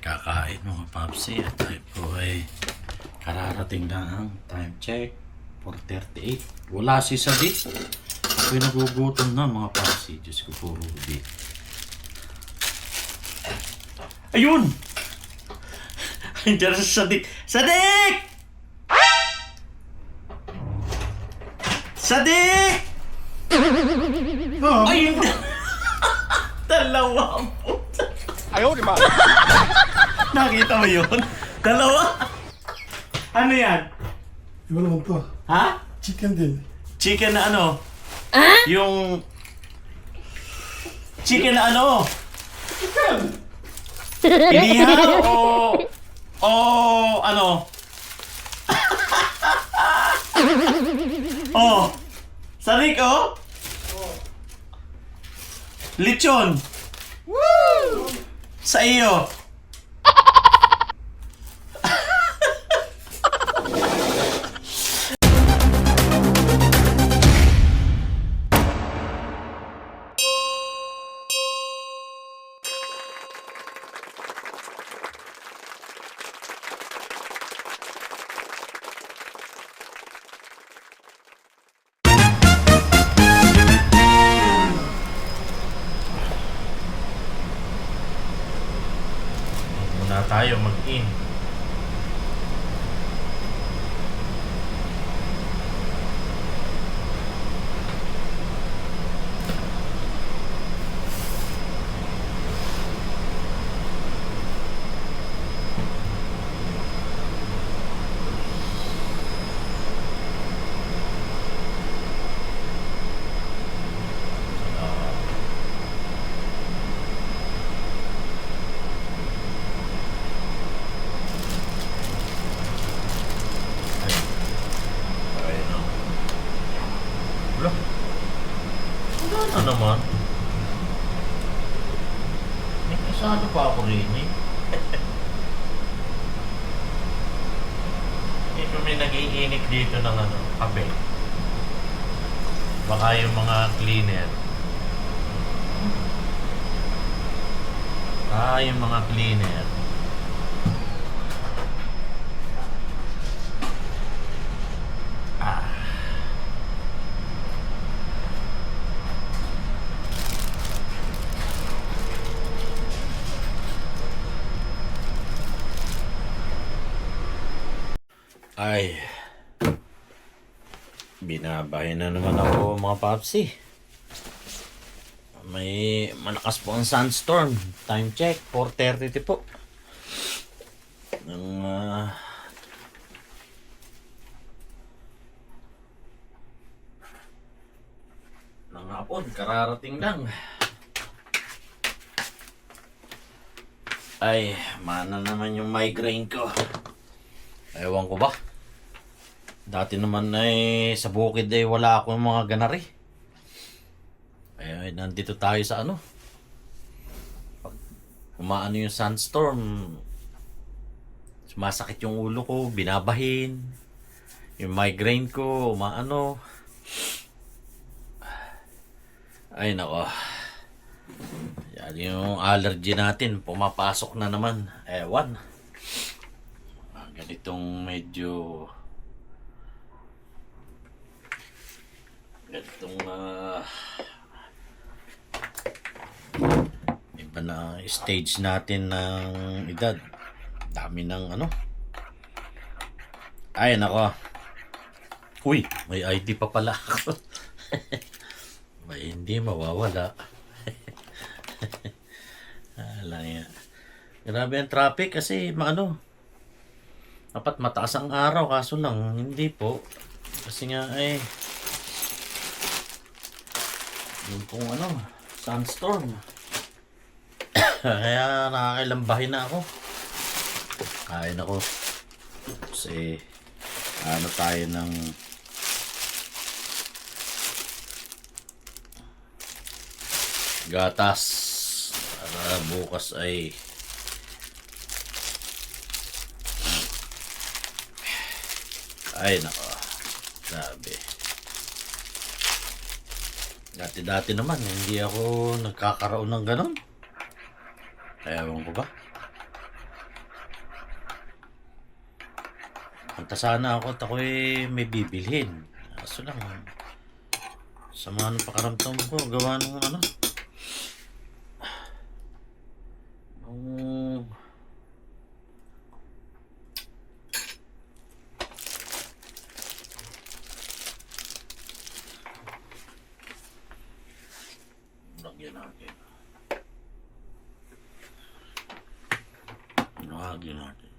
Kakain mga papsi at tayo po ay kararating na ang time check 4:38. Wala si Sadik. Ako'y nagugutom na mga papsi. Diyos ko po, Rudy. Ayun! Andiyan na si Sadik. Sadik! Sadik! Ayun! Dalawa po. Ayaw, di ba? Nakita mo yun? Dalawa? Ano yan? Iba naman to. Ha? Chicken din. Chicken na ano? Yung... Chicken na ano? Inihaw o ano? Oh. Sarik oh? Lechon. Woo! Sa iyo. Muna tayo mag-in. Wala. Wala na naman. May kasado pa ako rin eh. Ito may nag-iinit dito ng ano, kape. Baka yung mga cleaner. Yung mga cleaner. Ay, binabahay na naman ako mga papsi. May malakas po ang sandstorm. Time check, 4:30 po. Ng hapon, kararating lang. Ay, mana naman yung migraine ko. Ewan ko ba? Dati naman ay sa bukid ay wala akong mga ganari. Ay nandito tayo sa ano. Pag umaano yung sandstorm, sumasakit yung ulo ko, binabahin. Yung migraine ko, umaano. Ay nako. Yan yung allergy natin, pumapasok na naman. Ewan. Ganitong medyo ganitong iba na stage natin ng edad. Dami ng ano. Ay nako. Uy, may ID pa pala ako. May hindi mawawala. Alam yan. Grabe ang traffic kasi maano. Dapat mataas ang araw, kaso lang, hindi po. Kasi nga eh, yung pong ano, sandstorm. Kaya nakakailambahin na ako. Kain ako. Kasi, ano tayo ng gatas. Para bukas ay nako, grabe. Dati naman, hindi ako nagkakaroon ng ganon. Ewan ko ba? Punta sana ako at ako'y may bibilhin. Kaso lang, sama ng pakaramdam ko, gawa ng ano. Oh. Lagyan natin. Lagyan natin.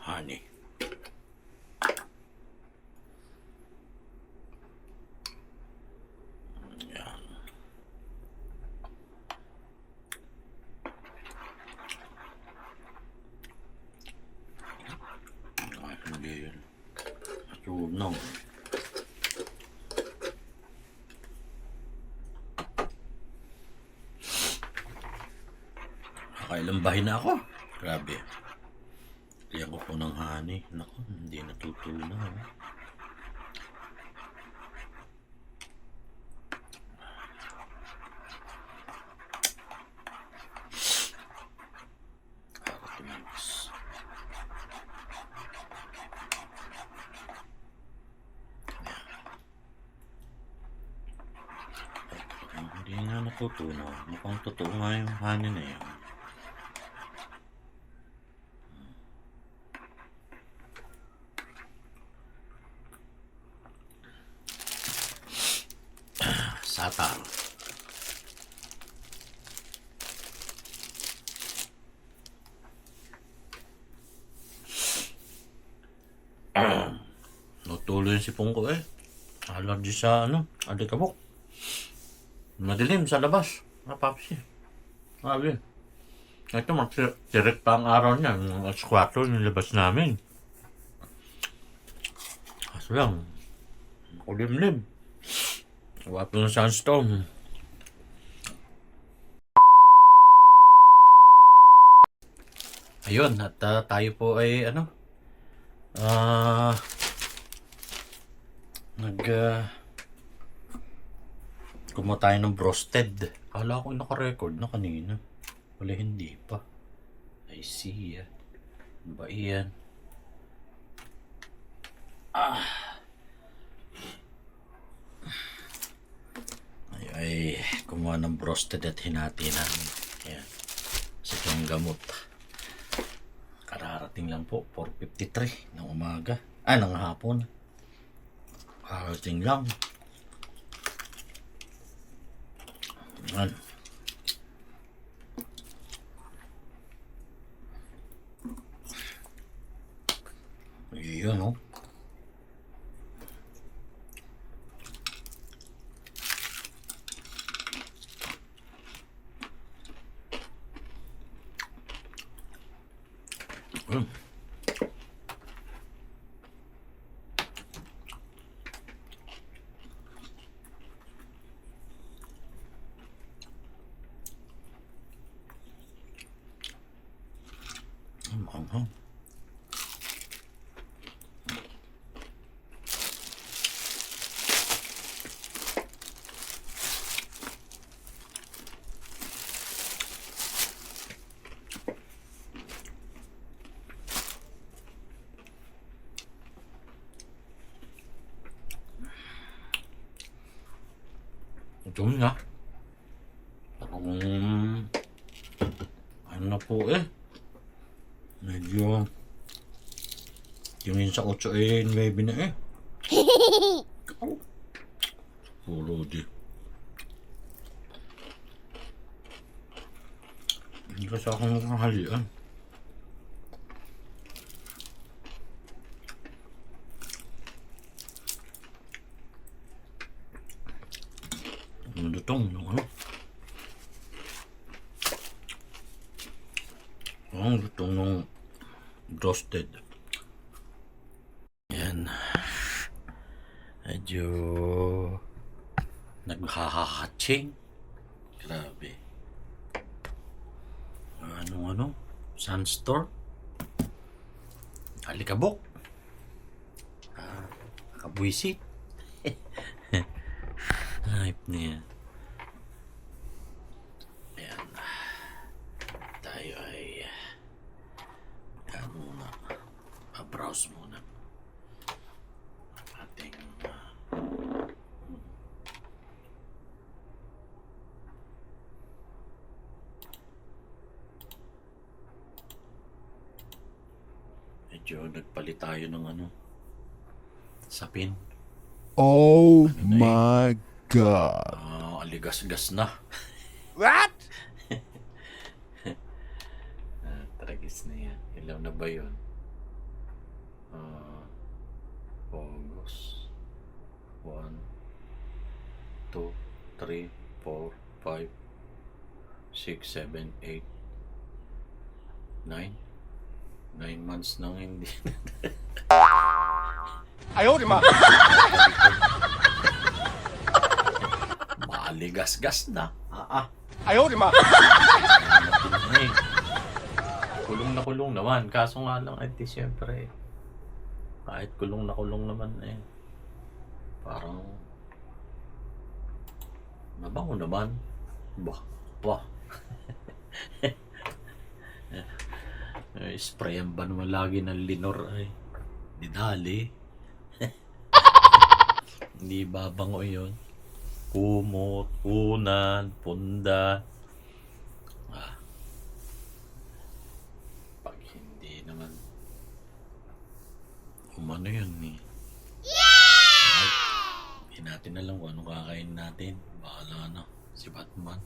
Honey. Yan. Ay, hindi yun. Matunaw. Nakailang bahin na ako. Grabe. Kaya ko po ng honey. Naku, hindi natutunaw. Hindi nga natutunaw. Mukhang totoo nga yung honey na yun. Satar. Natuloy yung sipong ko eh. Allergy sa alikabok. Madilim sa labas. Napapsi. Sabi. Ito mag-direct pa ang araw niya. Alas 4 yung labas namin. Kaso lang. Kulimlim. Wapo ng sunstorm. Ayun, at tayo po ay kumuha tayo ng broasted. Kala ko naka-record na kanina. Wala, hindi pa. I see. Ano ba yan? Ay, kumuha ng broasted at hinati namin. Ayan. Sa itong gamot. Kararating lang po, 4:53 ng umaga. Ng hapon. Kararating lang. Ayan. Yun, no? Maanghang. Ito na. Parang na po eh. Medyo tingin sa 8 eh, 9 na eh. Puro di. Hindi kasi ako nakahalian. Lutong ng ang lutong ng roasted. Yan. Medyo naghahahatsing. Grabe. Sunstorm. Alikabok. Kabwisit. Hype niya. Ayan. Tayo ay muna. Medyo nagpalit tayo ng ano, sapin. Oh my god. Aligas-gas na. What? Tragis na yan. Ilaw na ba yun? August 1, 2, 3, 4, 5, 6, 7, 8, 9. 9 months nang hindi. Ayaw di ma. Maligas-gas na. Ayaw di ma. Ay, kulong na kulong naman. Kaso nga lang, siyempre, kahit kulong na kulong naman parang mabango naman. Bah. Sprayan ba naman lagi ng Lenor ay? Di dali. Hindi babango yun. Kumot, unan, punda. Pag hindi naman umano yun right. Hindi natin alam kung anong kakain natin. Bahala na si Batman.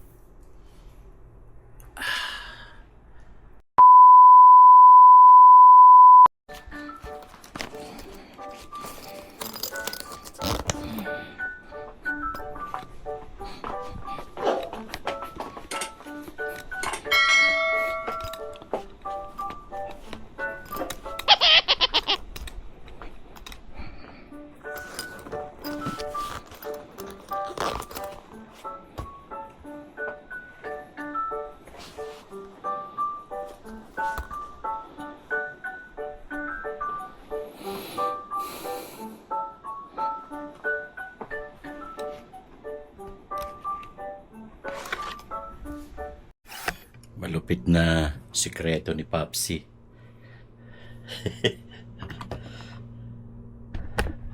Malupit na sikreto ni Papsi.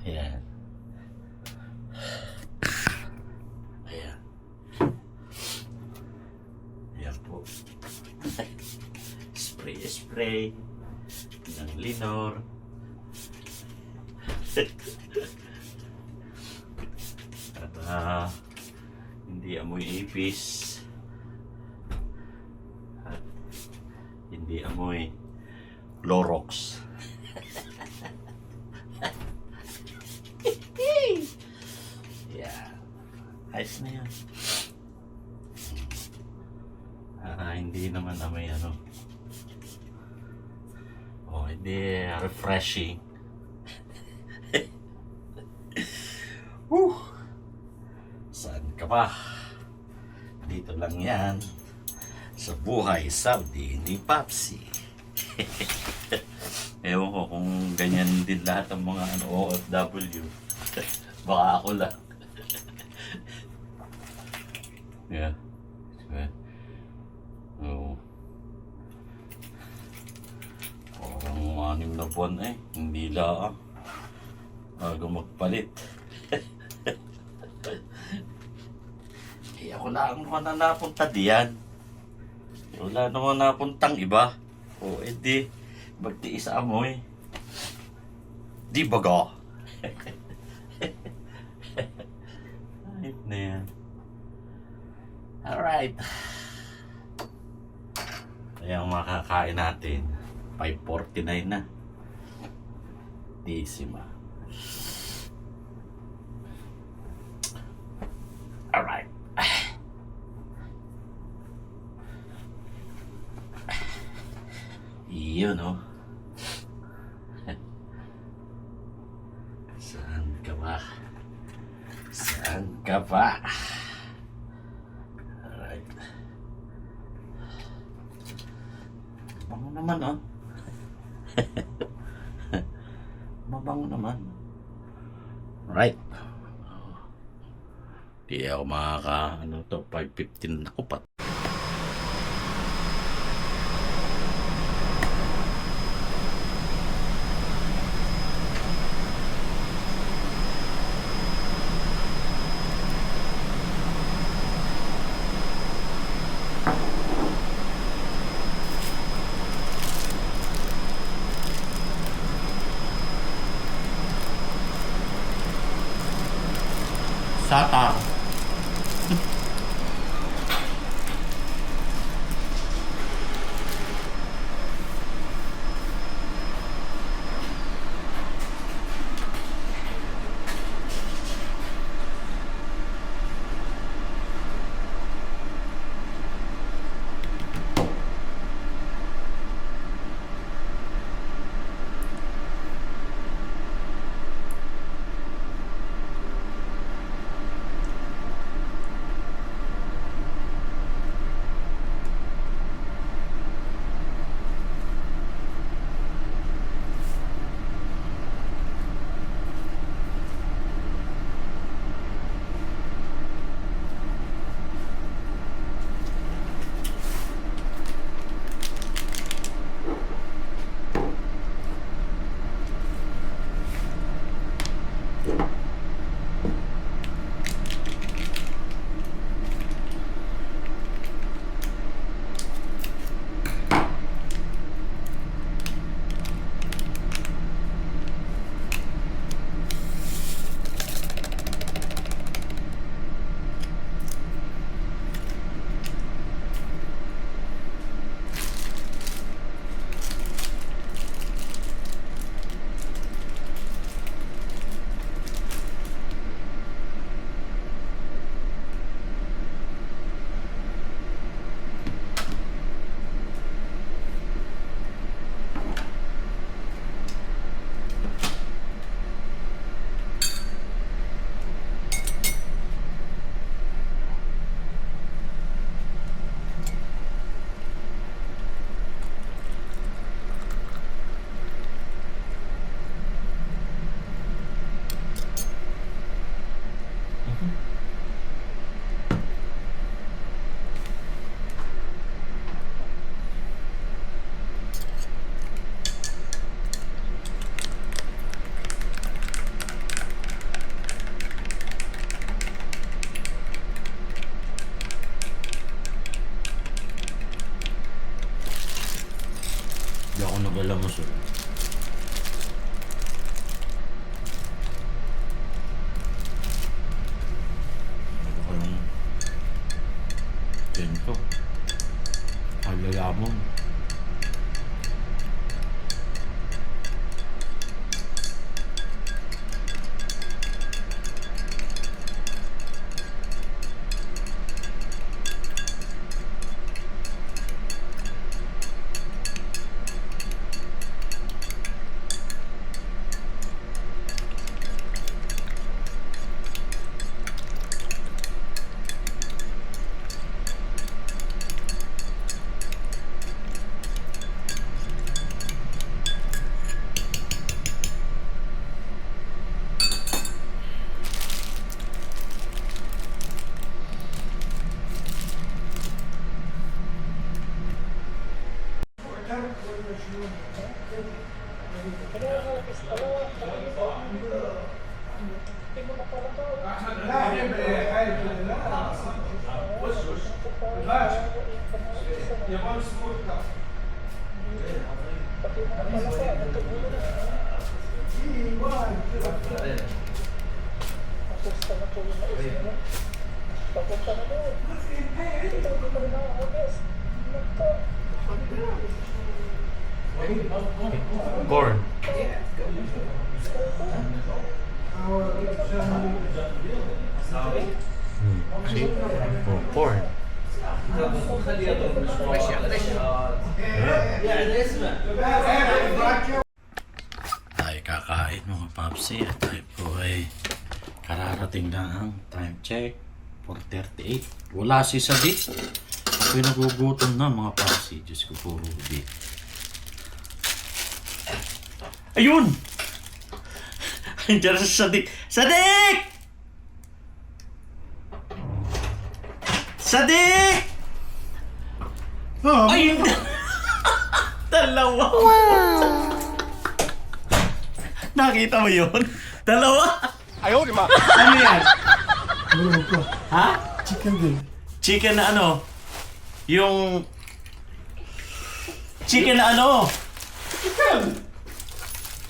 Ayan. Ayan. Ayan po. Spray ng Lenor. At hindi amoy ipis. Hindi amoy Clorox. Yeah. Ayos na yan. Hindi naman amoy hindi refreshing. Saan ka ba? Dito lang yan. Sa buhay Saudi ni Papsi. Ewan ko kung ganyan din lahat ng mga OFW. Baka ako lang. Yeah. Oo. Parang 6 na buwan hindi lang. Bago magpalit. Ako lang naman na napunta diyan. Wala naman napuntang iba. O edi, magtiis sa amoy. Di baga? Ayun na yan. Alright. Kaya ang makakain natin, 5:49 na. Disima. Alright. Yun Saan ka ba? Saan ka ba? Alright. Mabango naman Mabango naman. Alright. Di ako makaka 5:15 na ko pa. Sata. Hindi ako nag-alamos eh. Ano ko yung tento? Halayamon. Corn. See? Oh, corn. Tayo kakain mga papsi at tayo po ay kararating na ang time check 4:38. Wala si Sadit. Ako'y nagugutom na mga papsi. Diyos ko po, Rudy. Ayun! Andiyan si Sadik! Sadik! Sadik! Oh, Ayun! Dalawa! Nakita mo yun? Dalawa! 哎呦我的妈！ Ano yan? ano naman to? Ha? Chicken din. Chicken na ano? Yung... Chicken na ano?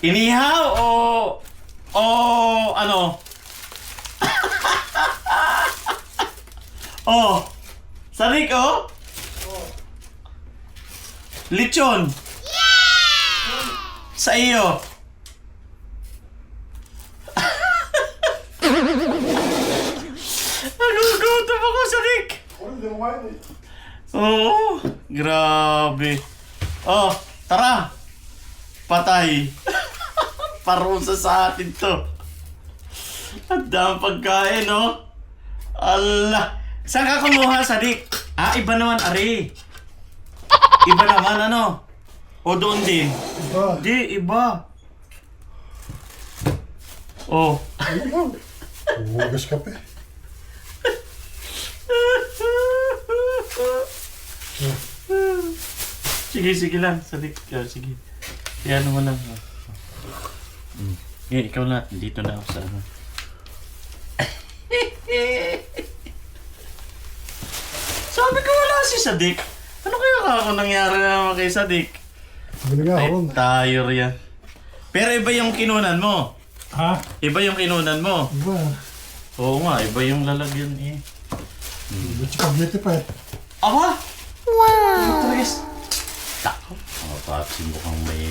Inihaw o... O ano? Oh! Sadik, oh! Lechon! Sa iyo! Nagugutom ako, Sadik! Hindi mo kumain eh. Oo, grabe. Oh, tara. Patay. Parusa sa atin to. Ang daming pagkain, no? Allah. Saan ka kumuha, Sadik? Ah, iba naman, Ari. Iba naman, ano? O doon din? Iba. Di, iba. Oh. Ayun lang. Hugas ka pa eh. Sige, sige lang. Sadik. Sige. Yan mo lang. Yeah, ikaw na. Dito na ako sa ano. Sabi ko wala si Sadik. Ano kaya ako nangyari naman kay Sadik? Sabi nga Ay, ako. tayo yan. Pero iba yung kinunan mo. Ha? Iba yung kinunan mo. Iba. Oo nga, iba yung lalagyan eh. Iba spaghetti pa eh. Aba! Wow! Tres. Tako. Oh, Papsi mukhang may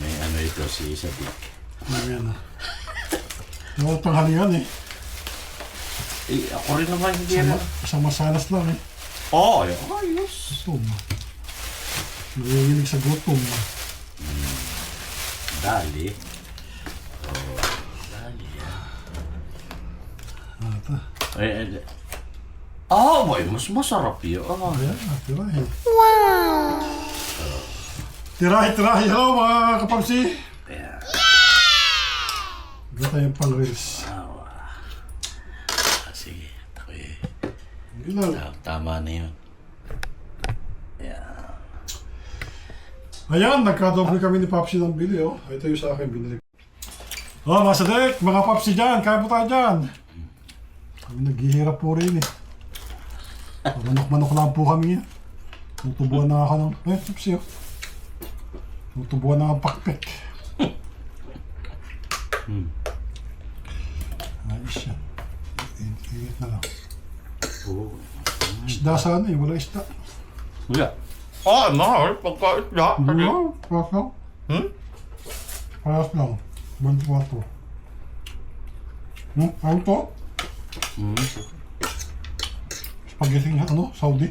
ano ito si Sadik. Ano yan ah. Yung tanghalian eh. Eh, ako rin naman hindi na. Isang masalas lang eh. Oo, ayos. Gutom. Nanginginig sa gutom. Dali. Oh, dali yan. Ano ito? Boy, mas masarap yun. Ayan, tirahe. Wow! Tirahe-tirahe. Hello mga kapamsi. Kaya, Ito tayong pang-reels. sige. Ako eh. Hindi lang. Tama na yun. Yeah. Ayan, nagkadoble kami ni Papsi ng bili oh. Ito yung sa akin binili. Oh, mga Sadik, mga Papsi dyan, kaya po tayo dyan. Kami naghihirap po rin eh. Manok-manok lang po kami yan. Tutubuan na ako ng... Papsi oh. Tutubuan na ang pakpek. Ayos yan. Init na lang. Oo. Isda sana eh, wala isda. Wala. Mahal. Pagka-isda. Ano? Paras lang. Paras lang. 24. Ano to? Spaghetti nga, ano? Saudi.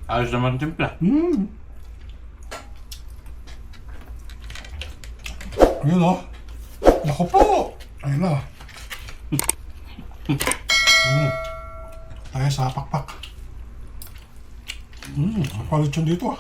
Ayos naman timpla. Yun o. Naku po! Ayun na. Tayo sa pakpak. Kapalit yun dito ah.